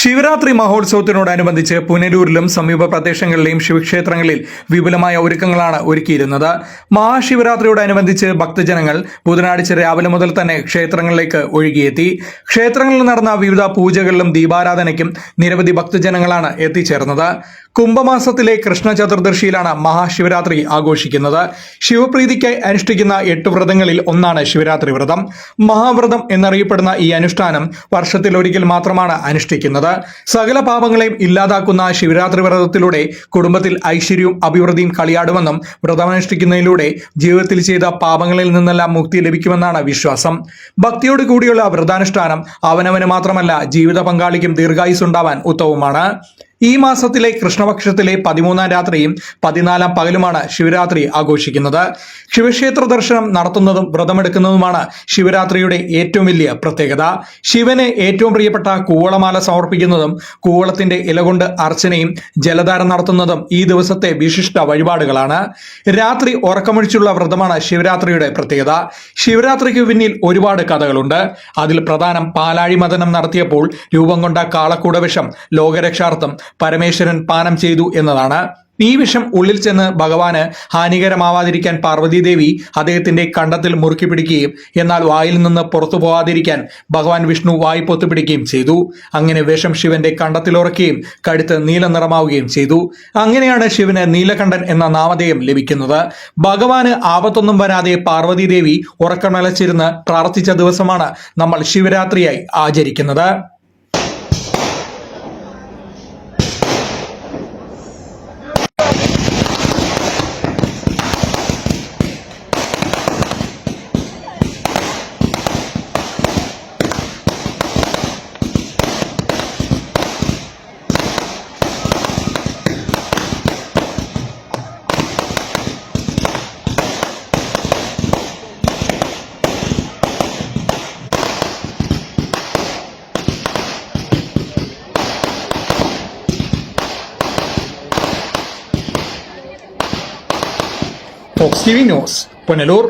ശിവരാത്രി മഹോത്സവത്തിനോടനുബന്ധിച്ച് പുനലൂരിലും സമീപ പ്രദേശങ്ങളിലെയും ശിവക്ഷേത്രങ്ങളിൽ വിപുലമായ ഒരുക്കങ്ങളാണ് ഒരുക്കിയിരുന്നത്. മഹാശിവരാത്രിയോടനുബന്ധിച്ച് ഭക്തജനങ്ങൾ ബുധനാഴ്ച രാവിലെ മുതൽ തന്നെ ക്ഷേത്രങ്ങളിലേക്ക് ഒഴുകിയെത്തി. ക്ഷേത്രങ്ങളിൽ നടന്ന വിവിധ പൂജകളിലും ദീപാരാധനയ്ക്കും നിരവധി ഭക്തജനങ്ങളാണ് എത്തിച്ചേർന്നത്. കുംഭമാസത്തിലെ കൃഷ്ണ ചതുർദശിയിലാണ് മഹാശിവരാത്രി ആഘോഷിക്കുന്നത്. ശിവപ്രീതിക്കായി അനുഷ്ഠിക്കുന്ന 8 വ്രതങ്ങളിൽ ഒന്നാണ് ശിവരാത്രി വ്രതം. മഹാവ്രതം എന്നറിയപ്പെടുന്ന ഈ അനുഷ്ഠാനം വർഷത്തിലൊരിക്കൽ മാത്രമാണ് അനുഷ്ഠിക്കുന്നത്. സകല പാപങ്ങളെയും ഇല്ലാതാക്കുന്ന ശിവരാത്രി വ്രതത്തിലൂടെ കുടുംബത്തിൽ ഐശ്വര്യവും അഭിവൃദ്ധിയും കളിയാടുമെന്നും വ്രതമനുഷ്ഠിക്കുന്നതിലൂടെ ജീവിതത്തിൽ ചെയ്ത പാപങ്ങളിൽ നിന്നെല്ലാം മുക്തി ലഭിക്കുമെന്നാണ് വിശ്വാസം. ഭക്തിയോട് കൂടിയുള്ള വ്രതാനുഷ്ഠാനം അവനവന് മാത്രമല്ല ജീവിത പങ്കാളിക്കും ദീർഘായുസ്സുണ്ടാവാൻ ഉത്തമമാണ്. ഈ മാസത്തിലെ കൃഷ്ണപക്ഷത്തിലെ 13-ാം രാത്രിയും 14-ാം പകലുമാണ് ശിവരാത്രി ആഘോഷിക്കുന്നത്. ശിവക്ഷേത്ര ദർശനം നടത്തുന്നതും വ്രതമെടുക്കുന്നതുമാണ് ശിവരാത്രിയുടെ ഏറ്റവും വലിയ പ്രത്യേകത. ശിവന് ഏറ്റവും പ്രിയപ്പെട്ട കൂവളമാല സമർപ്പിക്കുന്നതും കൂവളത്തിന്റെ ഇല കൊണ്ട് അർച്ചനയും ജലധാരം നടത്തുന്നതും ഈ ദിവസത്തെ വിശിഷ്ട വഴിപാടുകളാണ്. രാത്രി ഉറക്കമൊഴിച്ചുള്ള വ്രതമാണ് ശിവരാത്രിയുടെ പ്രത്യേകത. ശിവരാത്രിക്ക് പിന്നിൽ ഒരുപാട് കഥകളുണ്ട്. അതിൽ പ്രധാനം പാലാഴി മഥനം നടത്തിയപ്പോൾ രൂപം കൊണ്ട കാളക്കൂട വിഷം ലോകരക്ഷാർത്ഥം പരമേശ്വരൻ പാനം ചെയ്തു എന്നതാണ്. ഈ വിഷം ഉള്ളിൽ ചെന്ന് ഭഗവാന് ഹാനികരമാവാതിരിക്കാൻ പാർവതീദേവി അദ്ദേഹത്തിന്റെ കണ്ടത്തിൽ മുറുക്കി പിടിക്കുകയും എന്നാൽ വായിൽ നിന്ന് പുറത്തു പോവാതിരിക്കാൻ ഭഗവാൻ വിഷ്ണു വായി പൊത്തുപിടിക്കുകയും ചെയ്തു. അങ്ങനെ വിഷം ശിവന്റെ കണ്ടത്തിലുറക്കുകയും കഴുത്ത് നീല നിറമാവുകയും ചെയ്തു. അങ്ങനെയാണ് ശിവന് നീലകണ്ഠൻ എന്ന നാമധേയം ലഭിക്കുന്നത്. ഭഗവാന് ആപത്തൊന്നും വരാതെ പാർവതീദേവി ഉറക്കമലച്ചിരുന്ന് പ്രാർത്ഥിച്ച ദിവസമാണ് നമ്മൾ ശിവരാത്രിയായി ആചരിക്കുന്നത്. Fox TV news, Punalur.